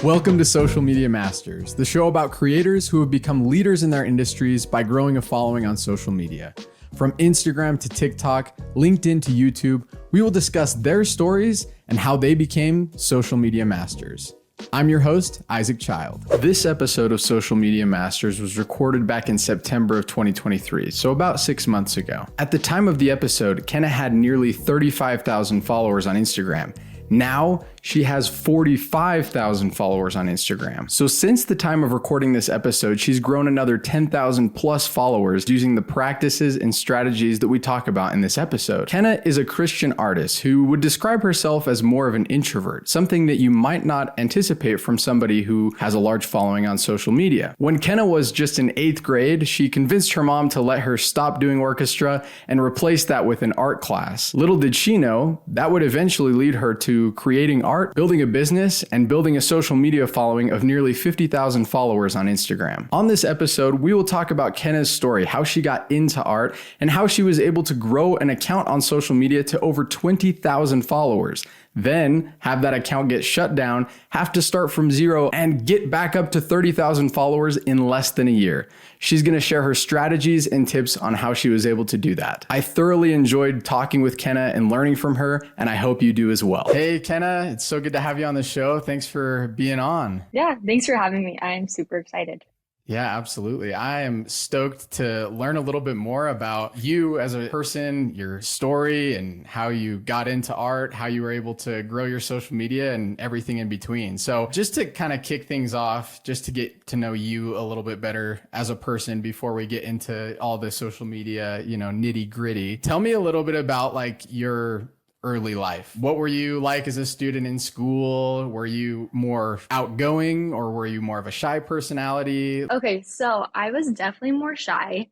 Welcome to Social Media Masters, the show about creators who have become leaders in their industries by growing a following on social media. From Instagram to TikTok, LinkedIn to YouTube, we will discuss their stories and how they became social media masters. I'm your host, Isaac Child. This episode of Social Media Masters was recorded back in September of 2023, so about 6 months ago. At the time of the episode, Kenna had nearly 35,000 followers on Instagram. Now, she has 45,000 followers on Instagram. So since the time of recording this episode, she's grown another 10,000 plus followers using the practices and strategies that we talk about in this episode. Kenna is a Christian artist who would describe herself as more of an introvert, something that you might not anticipate from somebody who has a large following on social media. When Kenna was just in 8th grade, she convinced her mom to let her stop doing orchestra and replace that with an art class. Little did she know, that would eventually lead her to creating art, building a business, and building a social media following of nearly 50,000 followers on Instagram. On this episode, we will talk about Kenna's story, how she got into art, and how she was able to grow an account on social media to over 20,000 followers. Then have that account get shut down, have to start from zero, and get back up to 30,000 followers in less than a year. She's going to share her strategies and tips on how she was able to do that. I thoroughly enjoyed talking with Kenna and learning from her, and I hope you do as well. Hey, Kenna, it's so good to have you on the show. Thanks for being on. Yeah, thanks for having me. I'm super excited. Yeah, absolutely. I am stoked to learn a little bit more about you as a person, your story, and how you got into art, how you were able to grow your social media and everything in between. So just to kind of kick things off, just to get to know you a little bit better as a person before we get into all the social media, nitty gritty, tell me a little bit about like your early life. What were you like as a student in school? Were you more outgoing or were you more of a shy personality? Okay, so I was definitely more shy.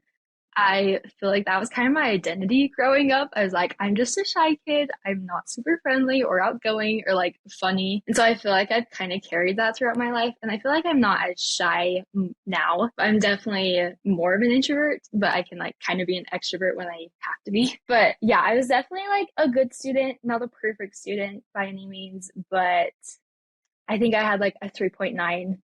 I feel like that was kind of my identity growing up. I was like, I'm just a shy kid. I'm not super friendly or outgoing or like funny. And so I feel like I've kind of carried that throughout my life. And I feel like I'm not as shy now. I'm definitely more of an introvert, but I can like kind of be an extrovert when I have to be. But yeah, I was definitely like a good student, not a perfect student by any means, but I think I had like a 3.9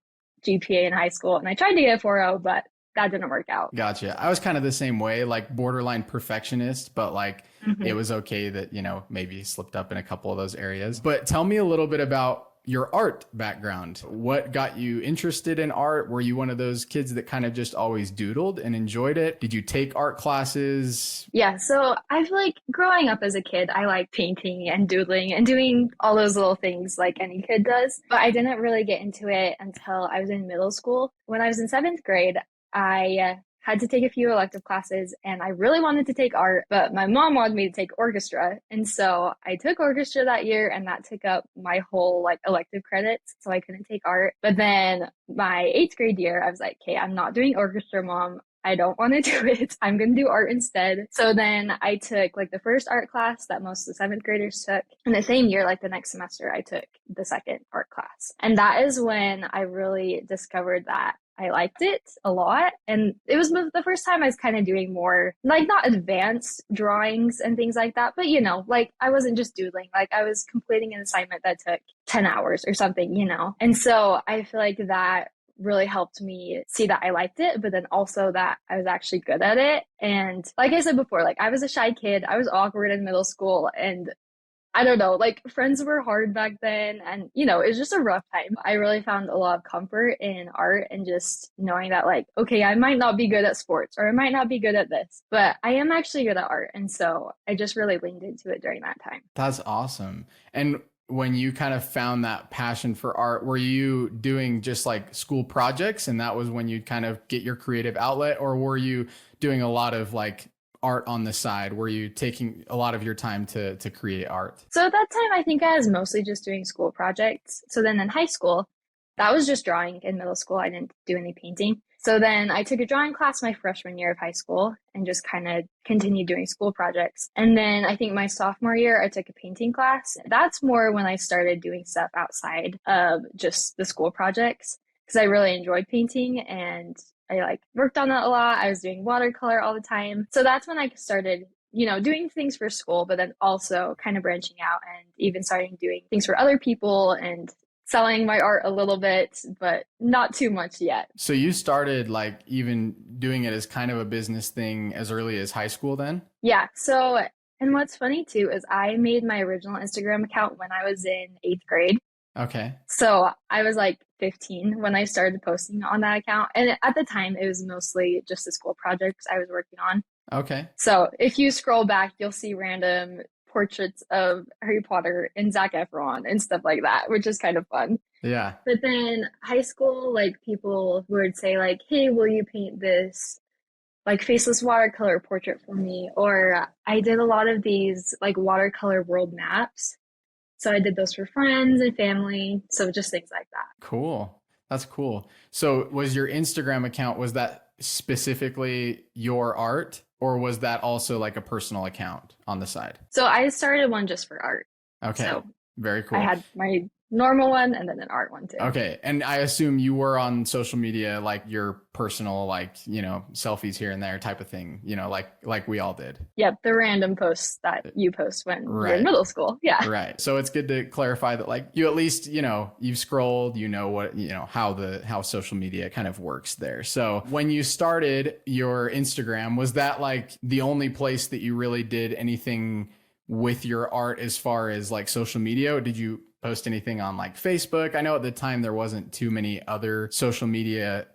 GPA in high school and I tried to get a 4.0, but that didn't work out. Gotcha. I was kind of the same way, like borderline perfectionist, but like it was okay that, maybe slipped up in a couple of those areas. But tell me a little bit about your art background. What got you interested in art? Were you one of those kids that kind of just always doodled and enjoyed it? Did you take art classes? Yeah, so I feel like growing up as a kid, I like painting and doodling and doing all those little things like any kid does. But I didn't really get into it until I was in middle school. When I was in 7th grade, I had to take a few elective classes and I really wanted to take art, but my mom wanted me to take orchestra. And so I took orchestra that year and that took up my whole like elective credits. So I couldn't take art. But then my 8th grade year, I was like, okay, I'm not doing orchestra, Mom. I don't want to do it. I'm going to do art instead. So then I took like the first art class that most of the 7th graders took. And the same year, like the next semester, I took the second art class. And that is when I really discovered that I liked it a lot. And it was the first time I was kind of doing more, like not advanced drawings and things like that, but like I wasn't just doodling, like I was completing an assignment that took 10 hours or something, And so I feel like that really helped me see that I liked it, but then also that I was actually good at it. And like I said before, like I was a shy kid, I was awkward in middle school and I don't know, like friends were hard back then and, it was just a rough time. I really found a lot of comfort in art and just knowing that like, okay, I might not be good at sports or I might not be good at this, but I am actually good at art. And so I just really leaned into it during that time. That's awesome. And when you kind of found that passion for art, were you doing just like school projects and that was when you'd kind of get your creative outlet, or were you doing a lot of like art on the side? Were you taking a lot of your time to create art? So at that time, I think I was mostly just doing school projects. So then in high school, that was just drawing. In middle school, I didn't do any painting. So then I took a drawing class my freshman year of high school and just kind of continued doing school projects. And then I think my sophomore year, I took a painting class. That's more when I started doing stuff outside of just the school projects because I really enjoyed painting and I like worked on that a lot. I was doing watercolor all the time. So that's when I started, doing things for school, but then also kind of branching out and even starting doing things for other people and selling my art a little bit, but not too much yet. So you started like even doing it as kind of a business thing as early as high school then? Yeah. So, and what's funny too is I made my original Instagram account when I was in eighth grade. Okay. So I was like 15 when I started posting on that account. And at the time, it was mostly just the school projects I was working on. Okay. So if you scroll back, you'll see random portraits of Harry Potter and Zac Efron and stuff like that, which is kind of fun. Yeah. But then high school, like people would say like, hey, will you paint this like faceless watercolor portrait for me? Or I did a lot of these like watercolor world maps. So I did those for friends and family. So just things like that. Cool. That's cool. So was your Instagram account, was that specifically your art or was that also like a personal account on the side? So I started one just for art. Okay. So very cool. I had my normal one and then an art one too. Okay. And I assume you were on social media, like your personal, like, selfies here and there type of thing, like we all did. Yep. The random posts that you post when you're Right. in middle school. Yeah. Right. So it's good to clarify that like you at least, you've scrolled, what, how social media kind of works there. So when you started your Instagram, was that like the only place that you really did anything with your art as far as like social media? Or did you post anything on like Facebook? I know at the time there wasn't too many other social media,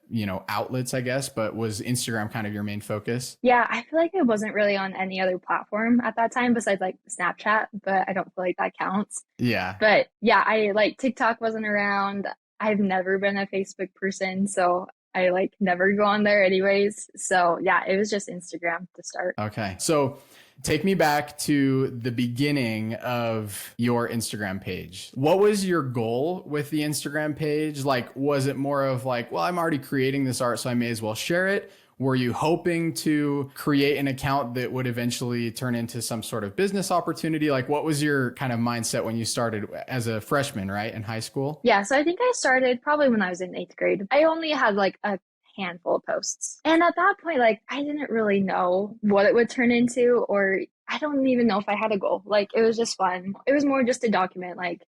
outlets, I guess, but was Instagram kind of your main focus? Yeah, I feel like I wasn't really on any other platform at that time besides like Snapchat, but I don't feel like that counts. Yeah. But yeah, I like TikTok wasn't around. I've never been a Facebook person, so I like never go on there anyways. So yeah, it was just Instagram to start. Okay. So take me back to the beginning of your Instagram page. What was your goal with the Instagram page? Like, was it more of like, well, I'm already creating this art, so I may as well share it? Were you hoping to create an account that would eventually turn into some sort of business opportunity? Like, what was your kind of mindset when you started as a freshman, right, in high school? Yeah, so I think I started probably when I was in eighth grade. I only had like a handful of posts. And at that point, like I didn't really know what it would turn into, or I don't even know if I had a goal. Like it was just fun. It was more just to document like,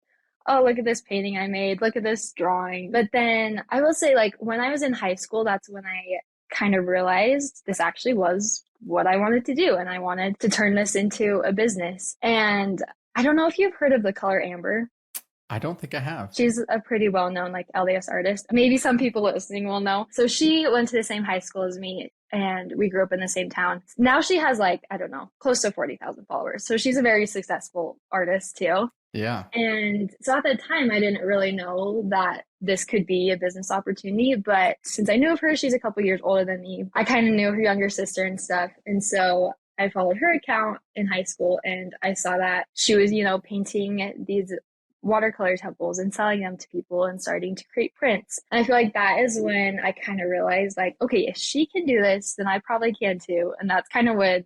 oh, look at this painting I made, look at this drawing. But then I will say like when I was in high school, that's when I kind of realized this actually was what I wanted to do. And I wanted to turn this into a business. And I don't know if you've heard of the color Amber. I don't think I have. She's a pretty well-known like LDS artist. Maybe some people listening will know. So she went to the same high school as me and we grew up in the same town. Now she has like, I don't know, close to 40,000 followers. So she's a very successful artist too. Yeah. And so at the time, I didn't really know that this could be a business opportunity. But since I knew of her, she's a couple years older than me. I kind of knew her younger sister and stuff. And so I followed her account in high school and I saw that she was, painting these watercolor temples and selling them to people and starting to create prints. And I feel like that is when I kind of realized like, okay, if she can do this, then I probably can too. And that's kind of when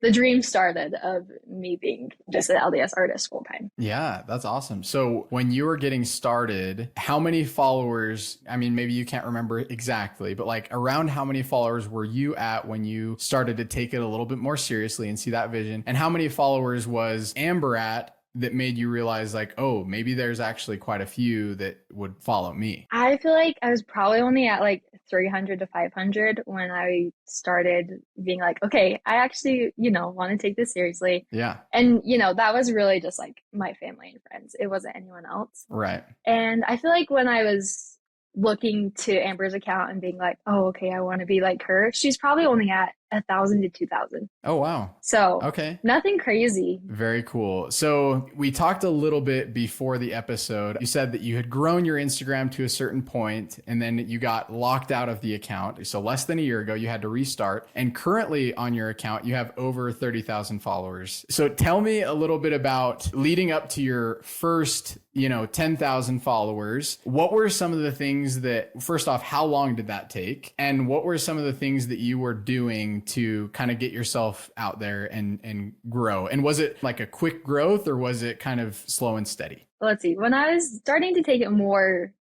the dream started of me being just an LDS artist full time. Yeah, that's awesome. So when you were getting started, how many followers, I mean, maybe you can't remember exactly, but like around how many followers were you at when you started to take it a little bit more seriously and see that vision? And how many followers was Amber at that made you realize like, oh, maybe there's actually quite a few that would follow me? I feel like I was probably only at like 300 to 500 when I started being like, okay, I actually, want to take this seriously. Yeah. And, that was really just like my family and friends. It wasn't anyone else. Right. And I feel like when I was looking to Amber's account and being like, oh, okay, I want to be like her, she's probably only at 1,000 to 2,000. Oh, wow. So okay. Nothing crazy. Very cool. So we talked a little bit before the episode. You said that you had grown your Instagram to a certain point and then you got locked out of the account. So less than a year ago, you had to restart. And currently on your account, you have over 30,000 followers. So tell me a little bit about leading up to your first 10,000 followers. What were some of the things that, first off, how long did that take? And what were some of the things that you were doing to kind of get yourself out there and grow? And was it like a quick growth or was it kind of slow and steady? let's see, when I was starting to take it more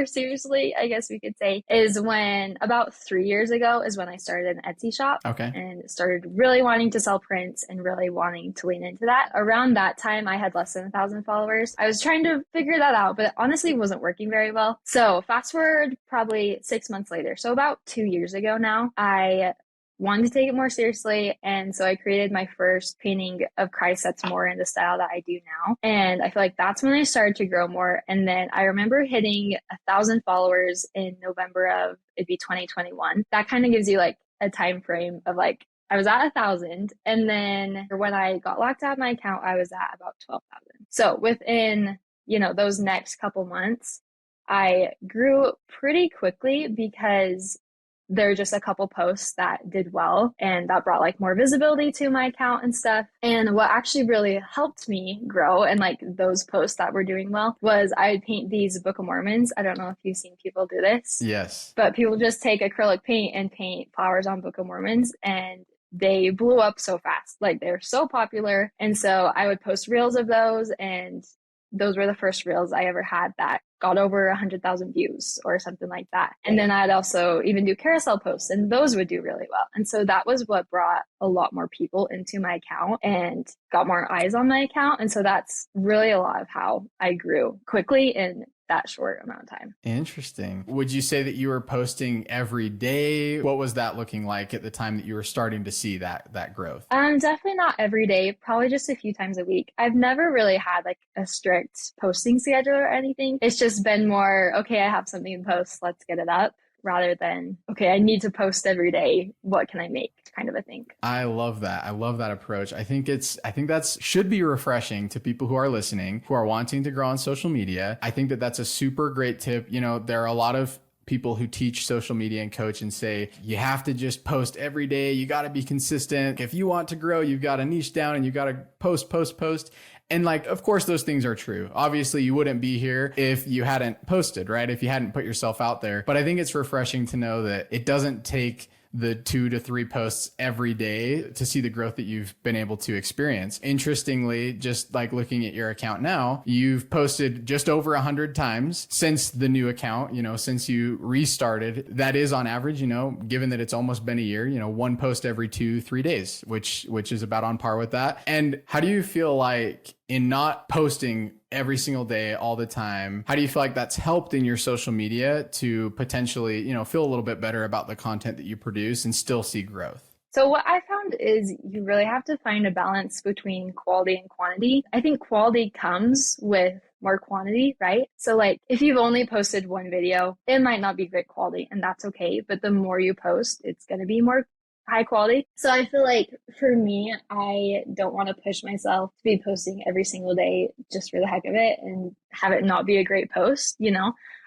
seriously, I guess we could say, is when about 3 years ago is when I started an Etsy shop Okay. and started really wanting to sell prints and really wanting to lean into that. Around that time, I had less than 1,000 followers. I was trying to figure that out, but honestly it wasn't working very well. So fast forward probably 6 months later. So about 2 years ago now, I wanted to take it more seriously. And so I created my first painting of Christ that's more in the style that I do now. And I feel like that's when I started to grow more. And then I remember hitting 1,000 followers in November of, it'd be 2021. That kind of gives you like a time frame of like, I was at 1,000. And then when I got locked out of my account, I was at about 12,000. So within, those next couple months, I grew pretty quickly because there are just a couple posts that did well and that brought like more visibility to my account and stuff. And what actually really helped me grow and like those posts that were doing well was I would paint these Book of Mormons. I don't know if you've seen people do this. Yes. But people just take acrylic paint and paint flowers on Book of Mormons, and they blew up so fast. Like they're so popular. And so I would post reels of those, and those were the first reels I ever had that got over 100,000 views or something like that. And then I'd also even do carousel posts, and those would do really well. And so that was what brought a lot more people into my account and got more eyes on my account. And so that's really a lot of how I grew quickly in that short amount of time. Interesting. Would you say that you were posting every day? What was that looking like at the time that you were starting to see that growth? Definitely not every day, probably just a few times a week. I've never really had like a strict posting schedule or anything. It's just been more, okay, I have something to post, let's get it up, rather than, okay, I need to post every day. What can I make? Kind of a thing. I love that. I love that approach. I think that's should be refreshing to people who are listening, who are wanting to grow on social media. I think that that's a super great tip. There are a lot of people who teach social media and coach and say, you have to just post every day. You got to be consistent. If you want to grow, you've got to niche down and you got to post. And like, of course, those things are true. Obviously, you wouldn't be here if you hadn't posted, right? If you hadn't put yourself out there. But I think it's refreshing to know that it doesn't take the 2 to 3 posts every day to see the growth that you've been able to experience. Interestingly, just like looking at your account now, you've posted just over 100 times since the new account, since you restarted. That is on average, given that it's almost been a year, one post every 2-3 days, which is about on par with that. And how do you feel like in not posting every single day all the time, how do you feel like that's helped in your social media to potentially, feel a little bit better about the content that you produce and still see growth? So what I found is you really have to find a balance between quality and quantity. I think quality comes with more quantity, right? So like if you've only posted one video, it might not be great quality, and that's okay. But the more you post, it's going to be more high quality. So I feel like for me, I don't want to push myself to be posting every single day just for the heck of it and have it not be a great post.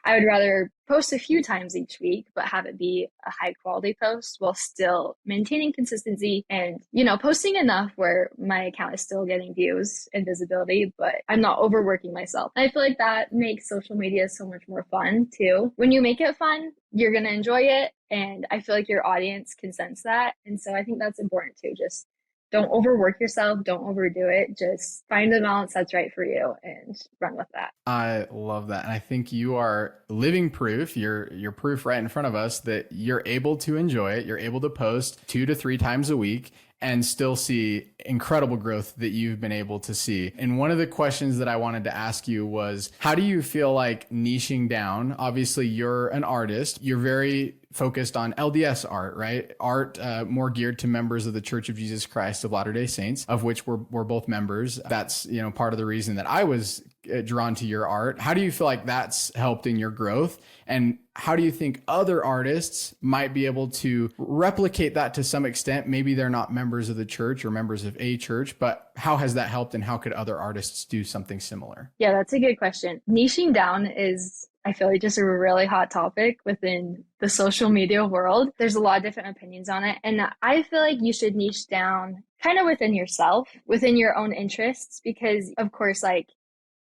I would rather post a few times each week, but have it be a high quality post while still maintaining consistency and, posting enough where my account is still getting views and visibility, but I'm not overworking myself. I feel like that makes social media so much more fun too. When you make it fun, you're going to enjoy it. And I feel like your audience can sense that. And so I think that's important too. Just don't overwork yourself. Don't overdo it. Just find the balance that's right for you and run with that. I love that. And I think you are living proof. You're proof right in front of us that you're able to enjoy it. You're able to post 2 to 3 times a week and still see incredible growth that you've been able to see. And one of the questions that I wanted to ask you was, how do you feel like niching down? Obviously, you're an artist. You're very focused on LDS art, right? Art more geared to members of the Church of Jesus Christ of Latter-day Saints, of which we're both members. That's, part of the reason that I was drawn to your art. How do you feel like that's helped in your growth? And how do you think other artists might be able to replicate that to some extent? Maybe they're not members of the church or members of a church, but how has that helped and how could other artists do something similar? Yeah, that's a good question. Niching down is, I feel like, just a really hot topic within the social media world. There's a lot of different opinions on it. And I feel like you should niche down kind of within yourself, within your own interests, because of course, like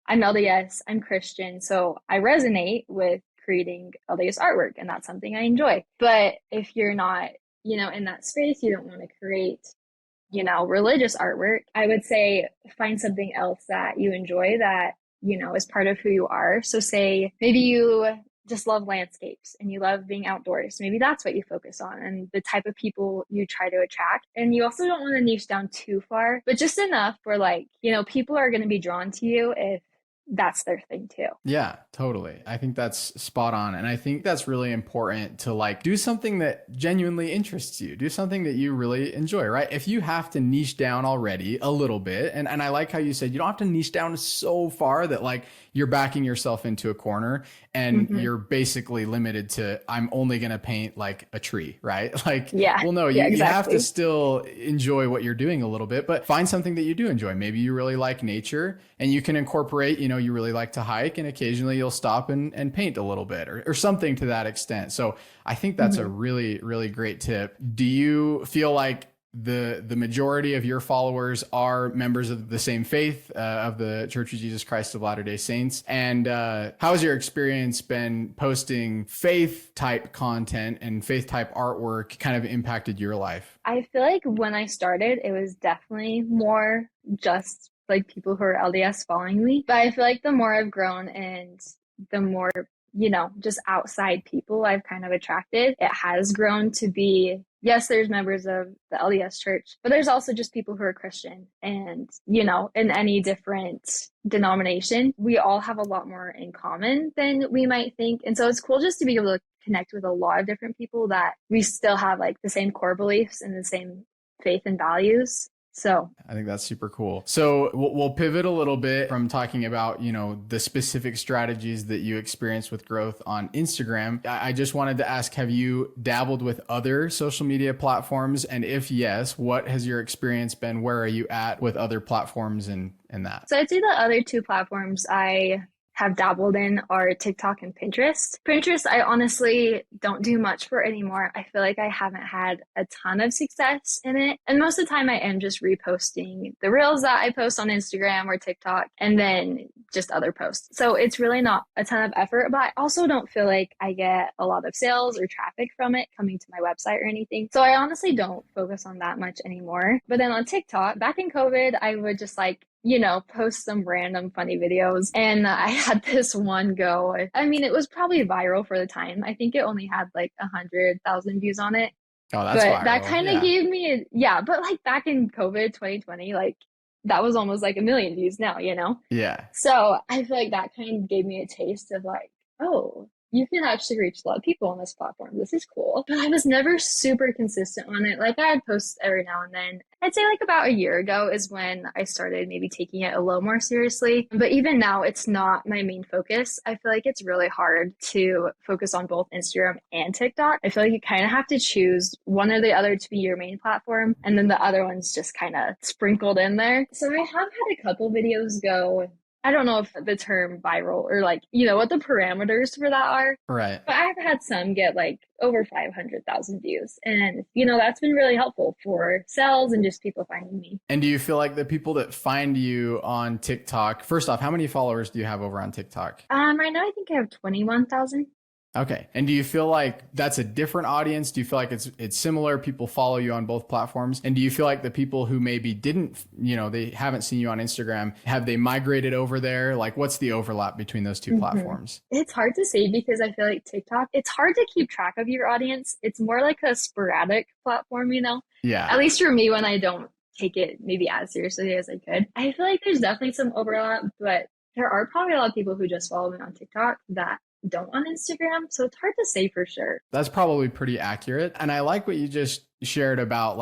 I'm LDS, I'm Christian, so I resonate with creating LDS artwork, and that's something I enjoy. But if you're not, in that space, you don't want to create, religious artwork, I would say find something else that you enjoy that is part of who you are. So say maybe you just love landscapes and you love being outdoors. Maybe that's what you focus on and the type of people you try to attract. And you also don't want to niche down too far, but just enough where people are going to be drawn to you if that's their thing too. Yeah, totally. I think that's spot on. And I think that's really important to do something that genuinely interests you. Do something that you really enjoy, right? If you have to niche down already a little bit, and I like how you said you don't have to niche down so far that you're backing yourself into a corner and you're basically limited to, I'm only going to paint a tree, right? Well, no, you have to still enjoy what you're doing a little bit, but find something that you do enjoy. Maybe you really like nature and you can incorporate, you really like to hike and occasionally you'll stop and paint a little bit or something to that extent. So I think that's a really, really great tip. Do you feel like the majority of your followers are members of the same faith, of the Church of Jesus Christ of Latter-day Saints? And how has your experience been posting faith type content and faith type artwork kind of impacted your life? I feel like when I started, it was definitely more just people who are LDS following me. But I feel like the more I've grown and the more, just outside people I've kind of attracted, it has grown to be, yes, there's members of the LDS church, but there's also just people who are Christian. And, in any different denomination, we all have a lot more in common than we might think. And so it's cool just to be able to connect with a lot of different people that we still have the same core beliefs and the same faith and values. So I think that's super cool. So we'll pivot a little bit from talking about, the specific strategies that you experienced with growth on Instagram. I just wanted to ask, have you dabbled with other social media platforms? And if yes, what has your experience been? Where are you at with other platforms and that? So I'd say the other two platforms I have dabbled in are TikTok and Pinterest. Pinterest, I honestly don't do much for anymore. I feel like I haven't had a ton of success in it. And most of the time I am just reposting the reels that I post on Instagram or TikTok and then just other posts. So it's really not a ton of effort, but I also don't feel like I get a lot of sales or traffic from it coming to my website or anything. So I honestly don't focus on that much anymore. But then on TikTok, back in COVID, I would just post some random funny videos. And I had this one go. I mean, it was probably viral for the time. I think it only had 100,000 views on it. Oh, that's but viral. That kind of gave me, but back in COVID 2020, that was almost 1 million views now, Yeah. So I feel like that kind of gave me a taste of oh, you can actually reach a lot of people on this platform. This is cool. But I was never super consistent on it. I'd post every now and then. I'd say about a year ago is when I started maybe taking it a little more seriously. But even now, it's not my main focus. I feel like it's really hard to focus on both Instagram and TikTok. I feel like you kind of have to choose one or the other to be your main platform. And then the other one's just kind of sprinkled in there. So I have had a couple videos go. I don't know if the term viral or what the parameters for that are. Right. But I've had some get over 500,000 views. And, that's been really helpful for sales and just people finding me. And do you feel like the people that find you on TikTok, first off, how many followers do you have over on TikTok? Right now, I think I have 21,000. Okay. And do you feel like that's a different audience? Do you feel like it's similar? People follow you on both platforms? And do you feel like the people who maybe didn't, they haven't seen you on Instagram, have they migrated over there? What's the overlap between those two platforms? It's hard to say because I feel like TikTok, it's hard to keep track of your audience. It's more like a sporadic platform, Yeah. At least for me when I don't take it maybe as seriously as I could. I feel like there's definitely some overlap, but there are probably a lot of people who just follow me on TikTok that don't on Instagram. So it's hard to say for sure. That's probably pretty accurate. And I like what you just shared about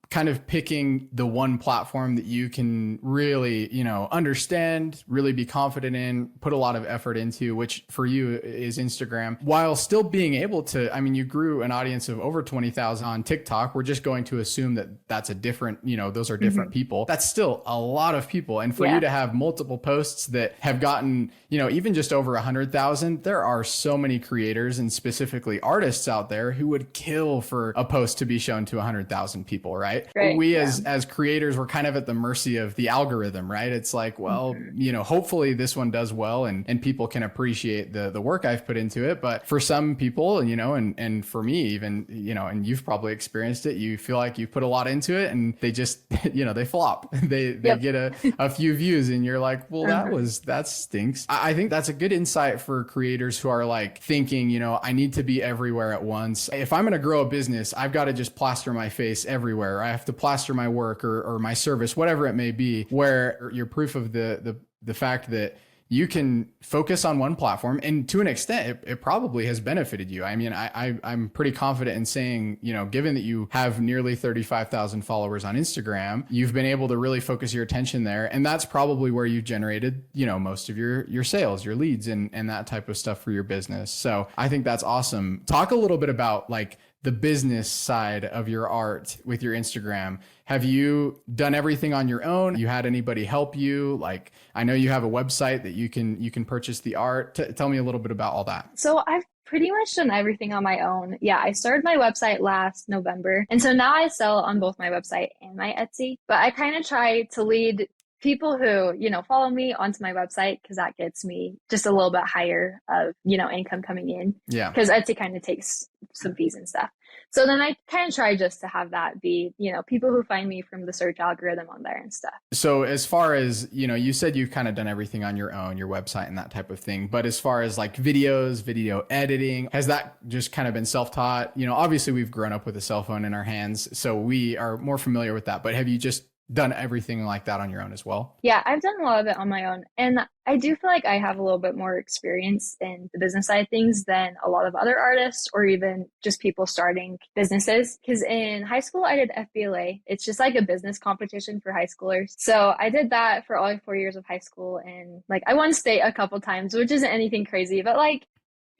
kind of picking the one platform that you can really, understand, really be confident in, put a lot of effort into, which for you is Instagram, while still being able to, you grew an audience of over 20,000 on TikTok. We're just going to assume that that's a different, those are different people. That's still a lot of people. And for you to have multiple posts that have gotten, even just over 100,000, there are so many creators and specifically artists out there who would kill for a post to be shown to 100,000 people, right? right? Right. We Yeah. as creators, we're kind of at the mercy of the algorithm, right? It's like, well, Mhm. hopefully this one does well and people can appreciate the work I've put into it. But for some people, and for me even, and you've probably experienced it, you feel like you put a lot into it and they just, they flop. They Yep. get a few views and you're like, well, Uh-huh. that stinks. I think that's a good insight for creators who are like thinking, I need to be everywhere at once. If I'm going to grow a business, I've got to just plaster my face everywhere. I have to plaster my work or my service, whatever it may be, where you're proof of the fact that you can focus on one platform, and to an extent it probably has benefited you. I mean, I'm pretty confident in saying, given that you have nearly 35,000 followers on Instagram, you've been able to really focus your attention there, and that's probably where you've generated, most of your sales, your leads, and that type of stuff for your business. So I think that's awesome. Talk a little bit about like the business side of your art with your Instagram. Have you done everything on your own? You had anybody help you? Like, I know you have a website that you can purchase the art. Tell me a little bit about all that. So I've pretty much done everything on my own. Yeah, I started my website last November. And so now I sell on both my website and my Etsy. But I kind of try to lead people who, follow me onto my website because that gets me just a little bit higher of, income coming in. Yeah. Because Etsy kind of takes some fees and stuff. So then I kind of try just to have that be, people who find me from the search algorithm on there and stuff. So as far as, you said you've kind of done everything on your own, your website and that type of thing. But as far as like videos, video editing, has that just kind of been self-taught? Obviously we've grown up with a cell phone in our hands, so we are more familiar with that. But have you just done everything like that on your own as well? Yeah, I've done a lot of it on my own. And I do feel like I have a little bit more experience in the business side of things than a lot of other artists or even just people starting businesses. Because in high school, I did FBLA. It's just like a business competition for high schoolers. So I did that for all 4 years of high school. And like I won state a couple times, which isn't anything crazy, but like,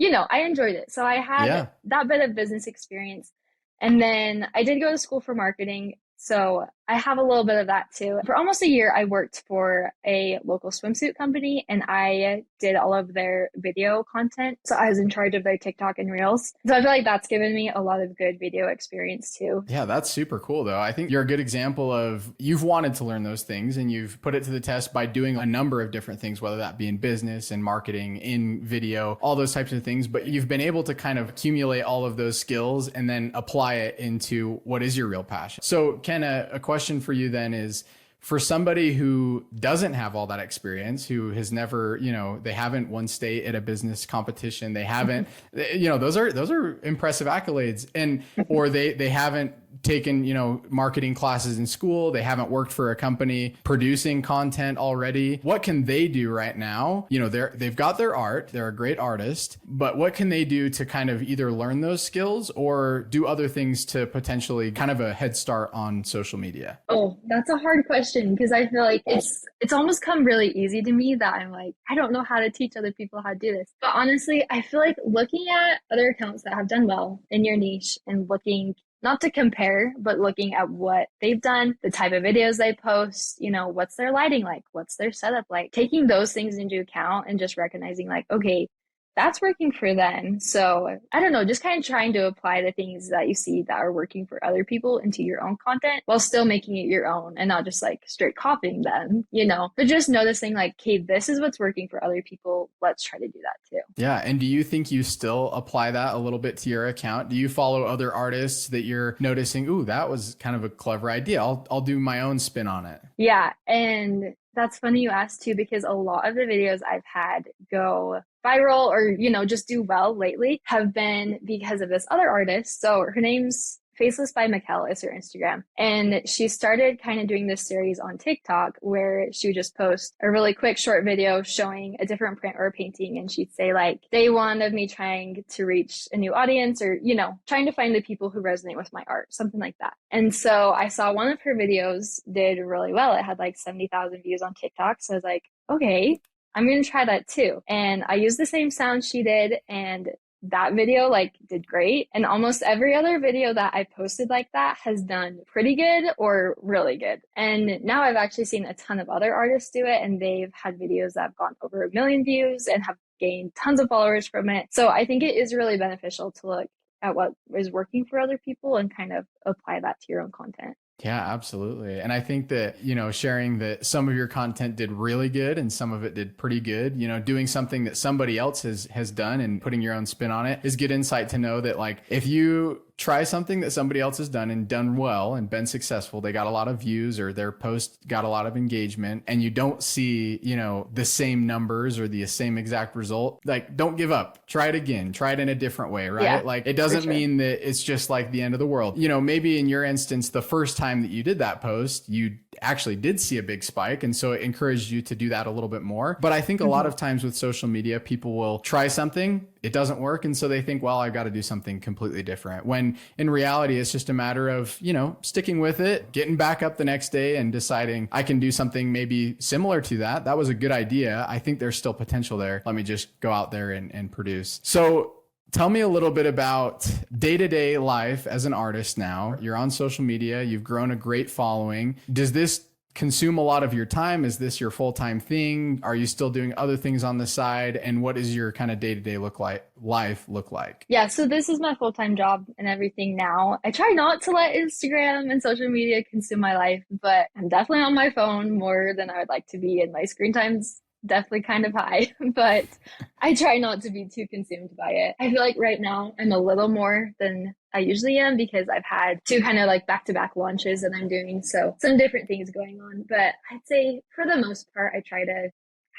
I enjoyed it. So I Yeah. had that bit of business experience. And then I did go to school for marketing. So I have a little bit of that too. For almost a year, I worked for a local swimsuit company and I did all of their video content. So I was in charge of their TikTok and Reels. So I feel like that's given me a lot of good video experience too. Yeah, that's super cool though. I think you're a good example of you've wanted to learn those things and you've put it to the test by doing a number of different things, whether that be in business and marketing, in video, all those types of things. But you've been able to kind of accumulate all of those skills and then apply it into what is your real passion. So Ken, a question for you then is, for somebody who doesn't have all that experience, who has never, they haven't won state at a business competition, they haven't, those are impressive accolades, and or they haven't taken, marketing classes in school, they haven't worked for a company producing content already. What can they do right now? They've got their art, they're a great artist, but what can they do to kind of either learn those skills or do other things to potentially kind of a head start on social media? Oh, that's a hard question because I feel like it's almost come really easy to me that I'm like, I don't know how to teach other people how to do this. But honestly, I feel like looking at other accounts that have done well in your niche and looking not to compare, but looking at what they've done, the type of videos they post, what's their lighting like, what's their setup like, taking those things into account and just recognizing like, okay, that's working for them. So I don't know, just kind of trying to apply the things that you see that are working for other people into your own content while still making it your own and not just like straight copying them, but just noticing like, okay, this is what's working for other people. Let's try to do that too. Yeah. And do you think you still apply that a little bit to your account? Do you follow other artists that you're noticing, ooh, that was kind of a clever idea. I'll do my own spin on it. Yeah. And that's funny you asked too, because a lot of the videos I've had go viral or, just do well lately have been because of this other artist. So her name's Faceless by Mikkel is her Instagram. And she started kind of doing this series on TikTok where she would just post a really quick short video showing a different print or a painting. And she'd say like, day one of me trying to reach a new audience or, trying to find the people who resonate with my art, something like that. And so I saw one of her videos did really well. It had like 70,000 views on TikTok. So I was like, okay, I'm going to try that too. And I used the same sound she did and that video like did great. And almost every other video that I posted like that has done pretty good or really good. And now I've actually seen a ton of other artists do it and they've had videos that have gone over 1 million views and have gained tons of followers from it. So I think it is really beneficial to look at what is working for other people and kind of apply that to your own content. Yeah, absolutely. And I think that, sharing that some of your content did really good and some of it did pretty good, doing something that somebody else has done and putting your own spin on it is good insight to know that, like, if you try something that somebody else has done and done well and been successful, they got a lot of views or their post got a lot of engagement, and you don't see, the same numbers or the same exact result, like, don't give up. Try it again. Try it in a different way, right? Yeah, Like, it doesn't for sure. mean that it's just like the end of the world. Maybe in your instance, the first time that you did that post, you actually did see a big spike. And so it encouraged you to do that a little bit more. But I think a lot of times with social media, people will try something, it doesn't work. And so they think, well, I've got to do something completely different. When in reality, it's just a matter of, sticking with it, getting back up the next day and deciding I can do something maybe similar to that. That was a good idea. I think there's still potential there. Let me just go out there and produce. So tell me a little bit about day-to-day life as an artist now. You're on social media. You've grown a great following. Does this consume a lot of your time? Is this your full-time thing? Are you still doing other things on the side? And what is your kind of day-to-day life look like? Yeah, so this is my full-time job and everything now. I try not to let Instagram and social media consume my life, but I'm definitely on my phone more than I would like to be, and my screen time's definitely kind of high, but I try not to be too consumed by it. I feel like right now I'm a little more than I usually am because I've had two kind of like back-to-back launches that I'm doing. So some different things going on, but I'd say for the most part, I try to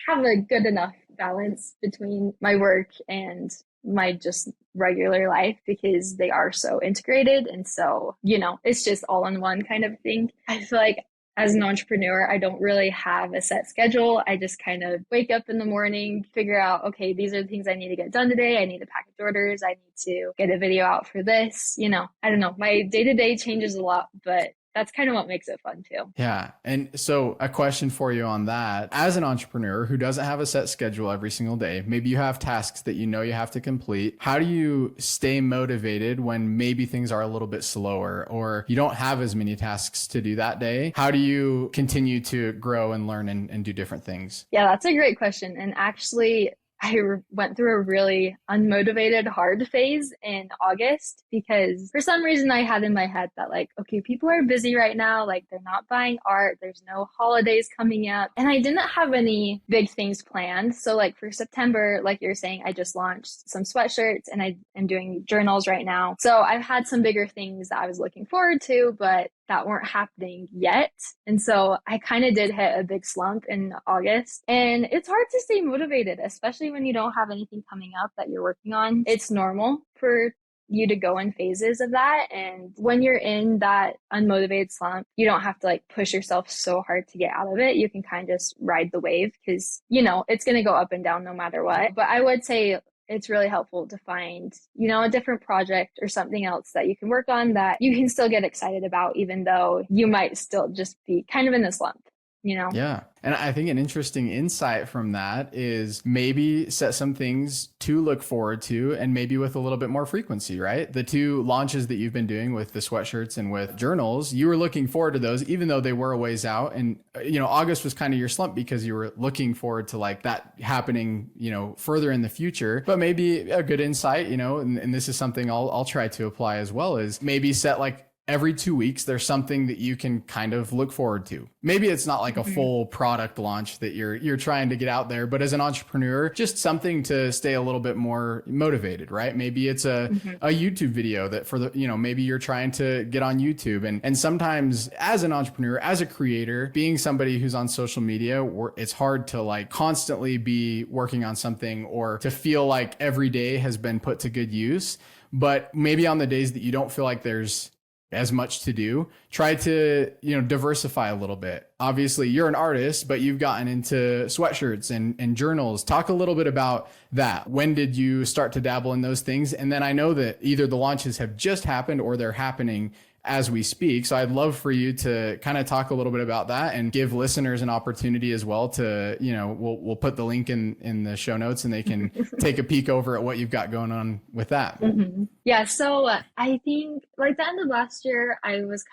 have a good enough balance between my work and my just regular life because they are so integrated. And so, it's just all in one kind of thing. I feel like as an entrepreneur, I don't really have a set schedule. I just kind of wake up in the morning, figure out, okay, these are the things I need to get done today. I need to package orders. I need to get a video out for this. I don't know. My day to day changes a lot, but that's kind of what makes it fun too. Yeah. And so a question for you on that, as an entrepreneur who doesn't have a set schedule every single day, maybe you have tasks that you have to complete. How do you stay motivated when maybe things are a little bit slower or you don't have as many tasks to do that day? How do you continue to grow and learn and do different things? Yeah, that's a great question. And actually, I went through a really unmotivated, hard phase in August because for some reason I had in my head that, like, okay, people are busy right now. Like, they're not buying art. There's no holidays coming up. And I didn't have any big things planned. So like for September, like you're saying, I just launched some sweatshirts and I am doing journals right now. So I've had some bigger things that I was looking forward to, but that weren't happening yet. And so I kind of did hit a big slump in August. And it's hard to stay motivated, especially when you don't have anything coming up that you're working on. It's normal for you to go in phases of that. And when you're in that unmotivated slump, you don't have to like push yourself so hard to get out of it. You can kind of just ride the wave because, it's going to go up and down no matter what. But I would say it's really helpful to find, a different project or something else that you can work on that you can still get excited about, even though you might still just be kind of in a slump. Yeah. And I think an interesting insight from that is maybe set some things to look forward to and maybe with a little bit more frequency, right? The two launches that you've been doing with the sweatshirts and with journals, you were looking forward to those, even though they were a ways out. And, August was kind of your slump because you were looking forward to like that happening, further in the future. But maybe a good insight, and this is something I'll try to apply as well, is maybe set like every 2 weeks, there's something that you can kind of look forward to. Maybe it's not like a full product launch that you're trying to get out there, but as an entrepreneur, just something to stay a little bit more motivated, right? Maybe it's a YouTube video that for the, maybe you're trying to get on YouTube. And sometimes as an entrepreneur, as a creator, being somebody who's on social media, it's hard to like constantly be working on something or to feel like every day has been put to good use. But maybe on the days that you don't feel like there's as much to do, try to, diversify a little bit. Obviously you're an artist, but you've gotten into sweatshirts and journals. Talk a little bit about that. When did you start to dabble in those things? And then I know that either the launches have just happened or they're happening as we speak. So I'd love for you to kind of talk a little bit about that and give listeners an opportunity as well to, we'll put the link in the show notes and they can take a peek over at what you've got going on with that. Mm-hmm. Yeah. So I think like the end of last year, I was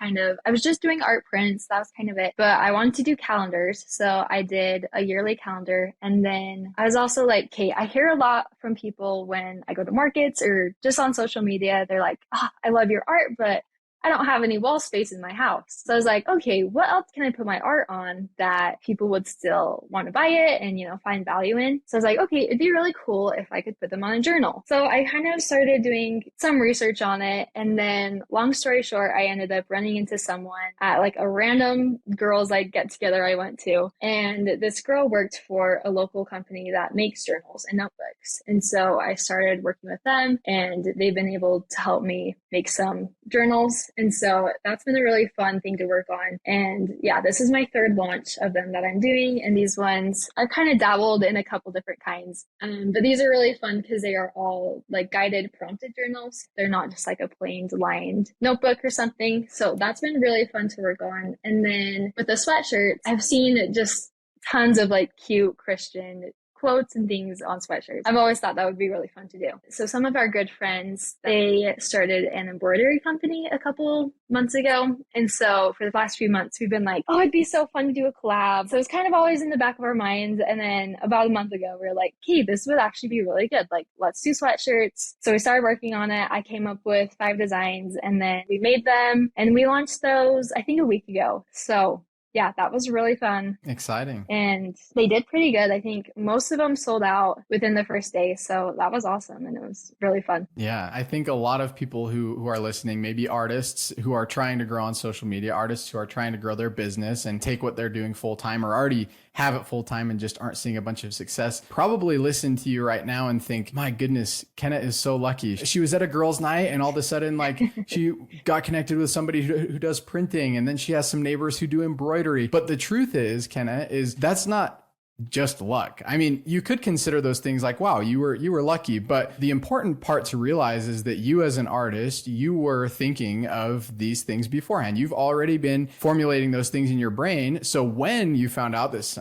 just doing art prints. That was kind of it, but I wanted to do calendars. So I did a yearly calendar. And then I was also like, Kate, I hear a lot from people when I go to markets or just on social media. They're like, I love your art, but I don't have any wall space in my house. So I was like, okay, what else can I put my art on that people would still want to buy it and, find value in? So I was like, okay, it'd be really cool if I could put them on a journal. So I kind of started doing some research on it. And then long story short, I ended up running into someone at like a random girls' like get together I went to. And this girl worked for a local company that makes journals and notebooks. And so I started working with them, and they've been able to help me make some journals. And so that's been a really fun thing to work on. And yeah, this is my third launch of them that I'm doing. And these ones, I've kind of dabbled in a couple different kinds. But these are really fun because they are all like guided prompted journals. They're not just like a plain lined notebook or something. So that's been really fun to work on. And then with the sweatshirts, I've seen just tons of like cute Christian quotes and things on sweatshirts. I've always thought that would be really fun to do. So some of our good friends, they started an embroidery company a couple months ago. And so for the past few months, we've been like, oh, it'd be so fun to do a collab. So it's kind of always in the back of our minds. And then about a month ago, we were like, hey, this would actually be really good. Like, let's do sweatshirts. So we started working on it. I came up with 5 designs, and then we made them and we launched those, I think, a week ago. So yeah, that was really fun. Exciting. And they did pretty good. I think most of them sold out within the first day. So that was awesome. And it was really fun. Yeah, I think a lot of people who are listening, maybe artists who are trying to grow on social media, artists who are trying to grow their business and take what they're doing full time, or already have it full time and just aren't seeing a bunch of success, probably listen to you right now and think, my goodness, Kenna is so lucky. She was at a girls' night and all of a sudden, like, she got connected with somebody who does printing, and then she has some neighbors who do embroidery. But the truth is, Kenna, is that's not just luck. I mean, you could consider those things like, wow, you were lucky. But the important part to realize is that you as an artist, you were thinking of these things beforehand. You've already been formulating those things in your brain. So when you found out that,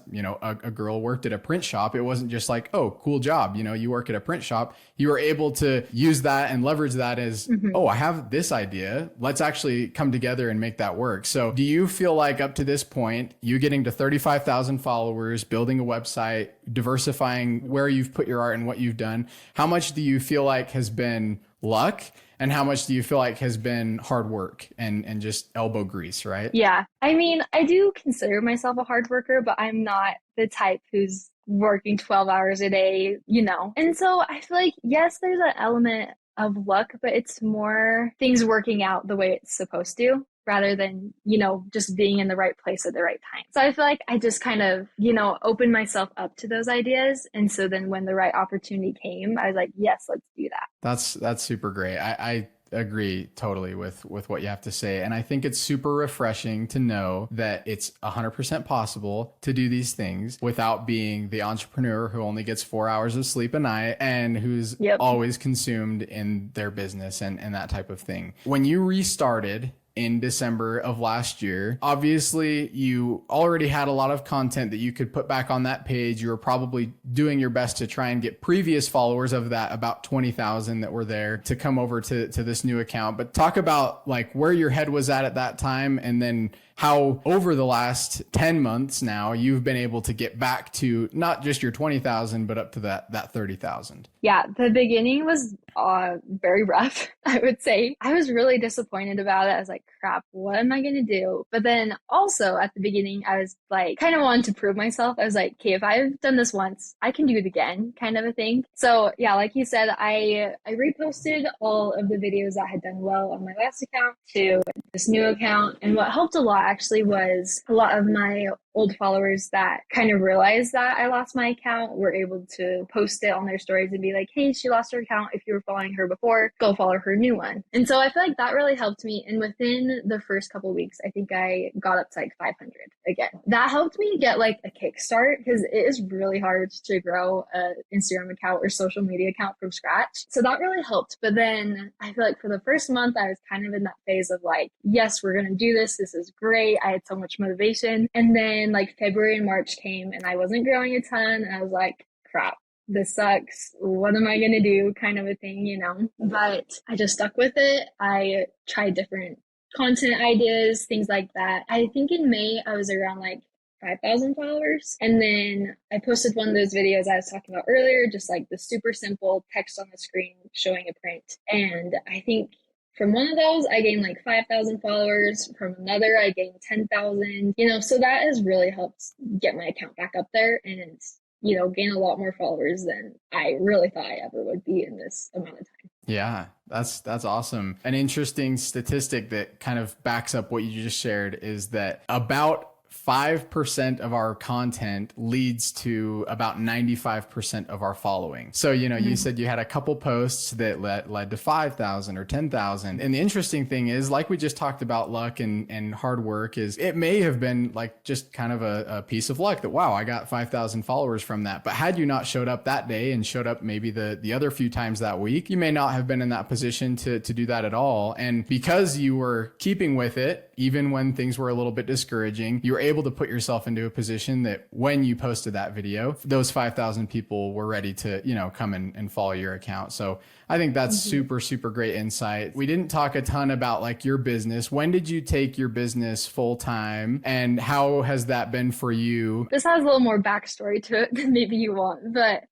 a girl worked at a print shop, it wasn't just like, oh, cool job. You work at a print shop. You were able to use that and leverage that as, oh, I have this idea. Let's actually come together and make that work. So do you feel like up to this point, you getting to 35,000 followers, building a website, diversifying where you've put your art and what you've done, how much do you feel like has been luck, and how much do you feel like has been hard work and just elbow grease, right? Yeah. I mean, I do consider myself a hard worker, but I'm not the type who's working 12 hours a day, And so I feel like, yes, there's an element of luck, but it's more things working out the way it's supposed to, rather than, just being in the right place at the right time. So I feel like I just kind of, opened myself up to those ideas. And so then when the right opportunity came, I was like, yes, let's do that. That's super great. I agree totally with what you have to say. And I think it's super refreshing to know that it's 100% possible to do these things without being the entrepreneur who only gets 4 hours of sleep a night and who's always consumed in their business and that type of thing. When you restarted in December of last year, obviously you already had a lot of content that you could put back on that page. You were probably doing your best to try and get previous followers of that about 20,000 that were there to come over to this new account. But talk about like where your head was at that time, and then how over the last 10 months now you've been able to get back to not just your 20,000, but up to that 30,000. Yeah, the beginning was very rough, I would say. I was really disappointed about it. I was like, crap, what am I going to do? But then also at the beginning, I was like, kind of wanted to prove myself. I was like, okay, if I've done this once, I can do it again, kind of a thing. So yeah, like you said, I reposted all of the videos that had done well on my last account to this new account. And what helped a lot actually was a lot of my old followers that kind of realized that I lost my account were able to post it on their stories and be like, hey, she lost her account. If you were following her before, go follow her new one. And so I feel like that really helped me. And within the first couple of weeks, I think I got up to like 500 again. That helped me get like a kickstart, because it is really hard to grow an Instagram account or social media account from scratch. So that really helped. But then I feel like for the first month, I was kind of in that phase of like, yes, we're going to do this. This is great. I had so much motivation. And then like February and March came and I wasn't growing a ton. And I was like, crap, this sucks. What am I going to do? Kind of a thing, But I just stuck with it. I tried different content ideas, things like that. I think in May, I was around like 5,000 followers. And then I posted one of those videos I was talking about earlier, just like the super simple text on the screen showing a print. And I think from one of those, I gained like 5,000 followers. From another, I gained 10,000, so that has really helped get my account back up there and, gain a lot more followers than I really thought I ever would be in this amount of time. Yeah, that's awesome. An interesting statistic that kind of backs up what you just shared is that about 5% of our content leads to about 95% of our following. So, you said you had a couple posts that led to 5,000 or 10,000. And the interesting thing is, like we just talked about luck and hard work, is it may have been like just kind of a piece of luck that, wow, I got 5,000 followers from that. But had you not showed up that day and showed up maybe the other few times that week, you may not have been in that position to do that at all. And because you were keeping with it, even when things were a little bit discouraging, you were able to put yourself into a position that when you posted that video, those 5,000 people were ready to, come and follow your account. So I think that's super, super great insight. We didn't talk a ton about like your business. When did you take your business full time and how has that been for you? This has a little more backstory to it than maybe you want, but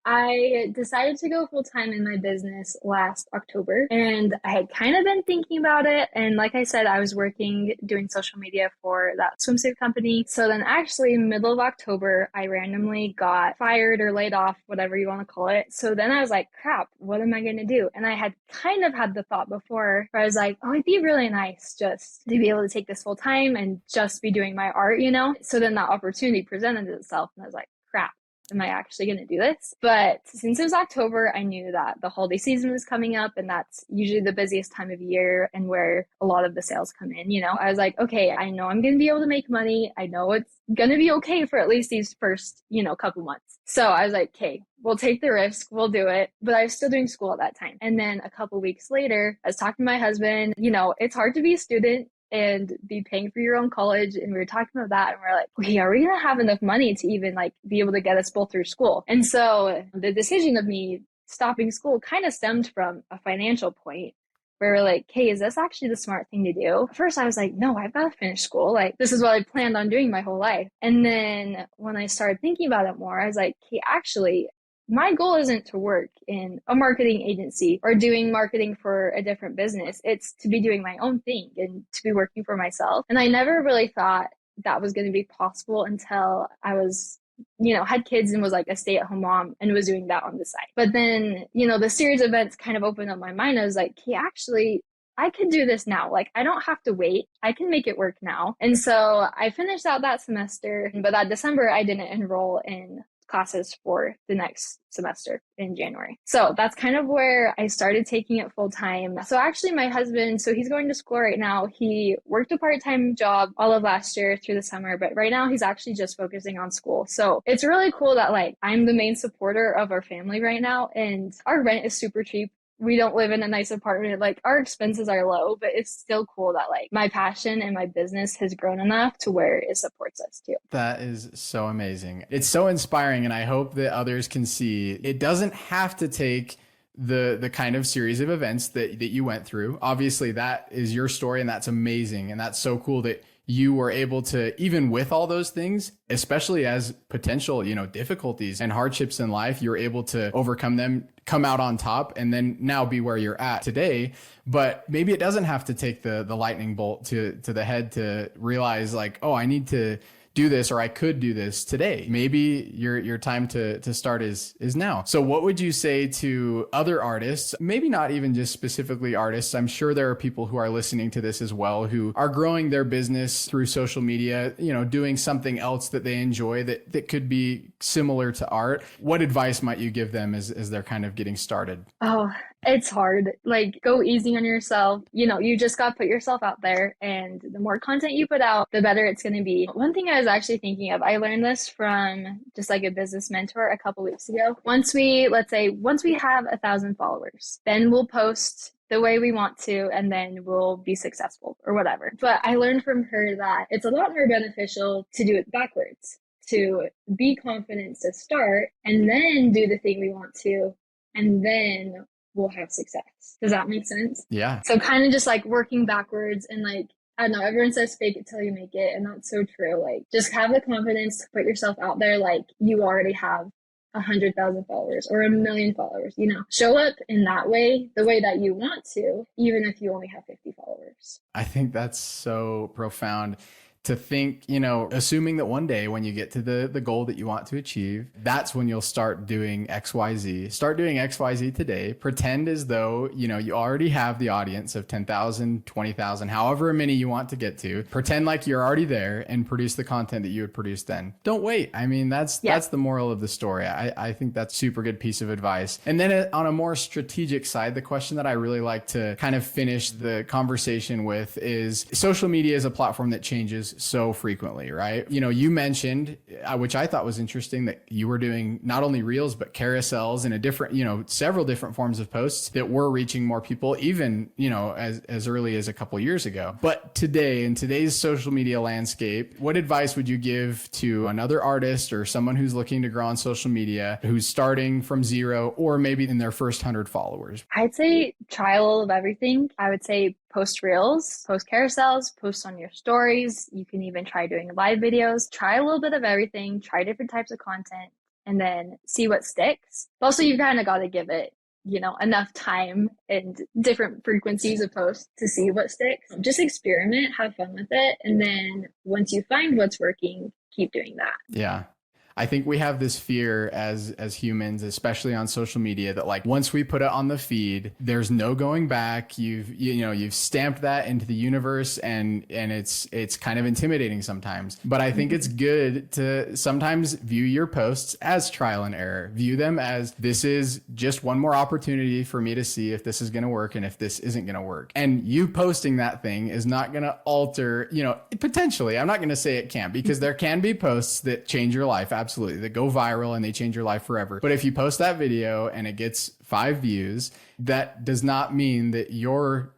I decided to go full time in my business last October, and I had kind of been thinking about it. And like I said, I was working doing social media for that swimsuit company. So then actually middle of October, I randomly got fired or laid off, whatever you want to call it. So then I was like, crap, what am I going to do? And I had kind of had the thought before where I was like, oh, it'd be really nice just to be able to take this full time and just be doing my art, So then that opportunity presented itself and I was like, crap. Am I actually going to do this? But since it was October, I knew that the holiday season was coming up and that's usually the busiest time of year and where a lot of the sales come in, I was like, okay, I know I'm going to be able to make money. I know it's going to be okay for at least these first, couple months. So I was like, okay, we'll take the risk. We'll do it. But I was still doing school at that time. And then a couple weeks later, I was talking to my husband, it's hard to be a student and be paying for your own college. And we were talking about that and we're like, okay, are we going to have enough money to even like be able to get us both through school? And so the decision of me stopping school kind of stemmed from a financial point where we're like, hey, is this actually the smart thing to do? At first I was like, no, I've got to finish school. Like this is what I planned on doing my whole life. And then when I started thinking about it more, I was like, hey, actually, my goal isn't to work in a marketing agency or doing marketing for a different business. It's to be doing my own thing and to be working for myself. And I never really thought that was going to be possible until I was, had kids and was like a stay-at-home mom and was doing that on the side. But then, the series of events kind of opened up my mind. I was like, hey, actually, I can do this now. Like, I don't have to wait. I can make it work now. And so I finished out that semester, but that December, I didn't enroll in classes for the next semester in January. So that's kind of where I started taking it full time. So actually my husband, so he's going to school right now. He worked a part-time job all of last year through the summer, but right now he's actually just focusing on school. So it's really cool that like I'm the main supporter of our family right now and our rent is super cheap. We don't live in a nice apartment. Like our expenses are low, but it's still cool that like my passion and my business has grown enough to where it supports us too. That is so amazing. It's so inspiring. And I hope that others can see it doesn't have to take the kind of series of events that you went through. Obviously that is your story and that's amazing. And that's so cool that you were able to, even with all those things, especially as potential, difficulties and hardships in life, you're able to overcome them, come out on top, and then now be where you're at today. But maybe it doesn't have to take the lightning bolt to the head to realize like, oh, I need to do this, or I could do this today. Maybe your time to start is now. So what would you say to other artists, maybe not even just specifically artists? I'm sure there are people who are listening to this as well, who are growing their business through social media, doing something else that they enjoy that could be similar to art. What advice might you give them as they're kind of getting started? Oh, it's hard. Like, go easy on yourself. You just got to put yourself out there, and the more content you put out, the better it's going to be. One thing I was actually thinking of, I learned this from just like a business mentor a couple weeks ago. Once we have 1,000 followers, then we'll post the way we want to, and then we'll be successful or whatever. But I learned from her that it's a lot more beneficial to do it backwards, to be confident to start and then do the thing we want to, and then we'll have success. Does that make sense? Yeah. So kind of just like working backwards and like, I don't know, everyone says fake it till you make it. And that's so true. Like just have the confidence to put yourself out there. Like you already have 100,000 followers or 1 million followers. Show up in that way, the way that you want to, even if you only have 50 followers. I think that's so profound. To think, assuming that one day when you get to the goal that you want to achieve, that's when you'll start doing XYZ. Start doing XYZ today. Pretend as though, you already have the audience of 10,000, 20,000, however many you want to get to. Pretend like you're already there and produce the content that you would produce then. Don't wait. I mean, that's the moral of the story. I think that's a super good piece of advice. And then on a more strategic side, the question that I really like to kind of finish the conversation with is social media is a platform that changes so frequently, right? You mentioned, which I thought was interesting, that you were doing not only reels, but carousels and a different, several different forms of posts that were reaching more people, even, as early as a couple years ago. But today, in today's social media landscape, what advice would you give to another artist or someone who's looking to grow on social media, who's starting from zero or maybe in their first 100 followers? I'd say try a little of everything. I would say post reels, post carousels, post on your stories. You can even try doing live videos. Try a little bit of everything, try different types of content, and then see what sticks. But also, you kind of got to give it, enough time and different frequencies of posts to see what sticks. Just experiment, have fun with it. And then once you find what's working, keep doing that. Yeah. I think we have this fear as humans, especially on social media, that like once we put it on the feed, there's no going back. You've stamped that into the universe, and it's kind of intimidating sometimes. But I think it's good to sometimes view your posts as trial and error. View them as, this is just one more opportunity for me to see if this is going to work and if this isn't going to work. And you posting that thing is not going to alter, potentially. I'm not going to say it can't, because there can be posts that change your life. Absolutely. That go viral and they change your life forever. But if you post that video and it gets 5 views, that does not mean that your,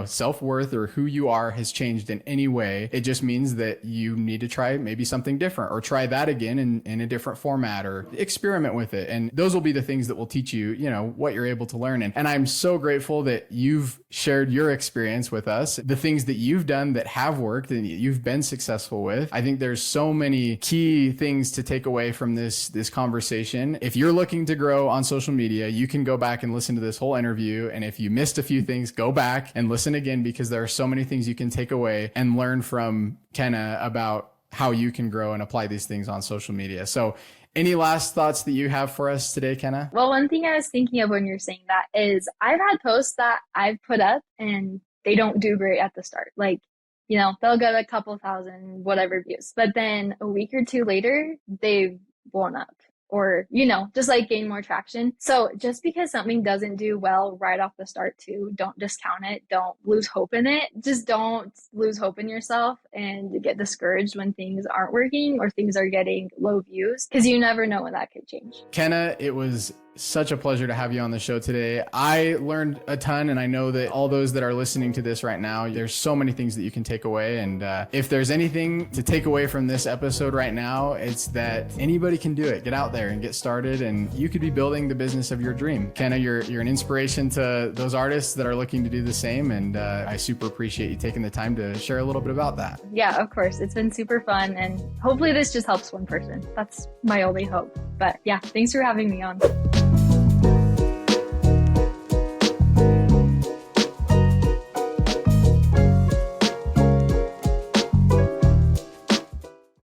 self-worth or who you are has changed in any way. It just means that you need to try maybe something different, or try that again in a different format, or experiment with it. And those will be the things that will teach you, what you're able to learn. And I'm so grateful that you've shared your experience with us, the things that you've done that have worked and you've been successful with. I think there's so many key things to take away from this conversation. If you're looking to grow on social media, you can go back and listen to this whole interview. And if you missed a few things, go back and listen again, because there are so many things you can take away and learn from Kenna about how you can grow and apply these things on social media. So any last thoughts that you have for us today, Kenna? Well, one thing I was thinking of when you're saying that is I've had posts that I've put up and they don't do great at the start. Like, they'll get a couple thousand, whatever views, but then a week or two later, they've blown up. Or, just like gain more traction. So just because something doesn't do well right off the start too, don't discount it. Don't lose hope in it. Just don't lose hope in yourself and get discouraged when things aren't working or things are getting low views, because you never know when that could change. Kenna, it was such a pleasure to have you on the show today. I learned a ton, and I know that all those that are listening to this right now, there's so many things that you can take away. And if there's anything to take away from this episode right now, it's that anybody can do it. Get out there and get started, and you could be building the business of your dream. Kenna, you're an inspiration to those artists that are looking to do the same, and I super appreciate you taking the time to share a little bit about that. Yeah, of course. It's been super fun, and hopefully this just helps one person. That's my only hope. But yeah, thanks for having me on.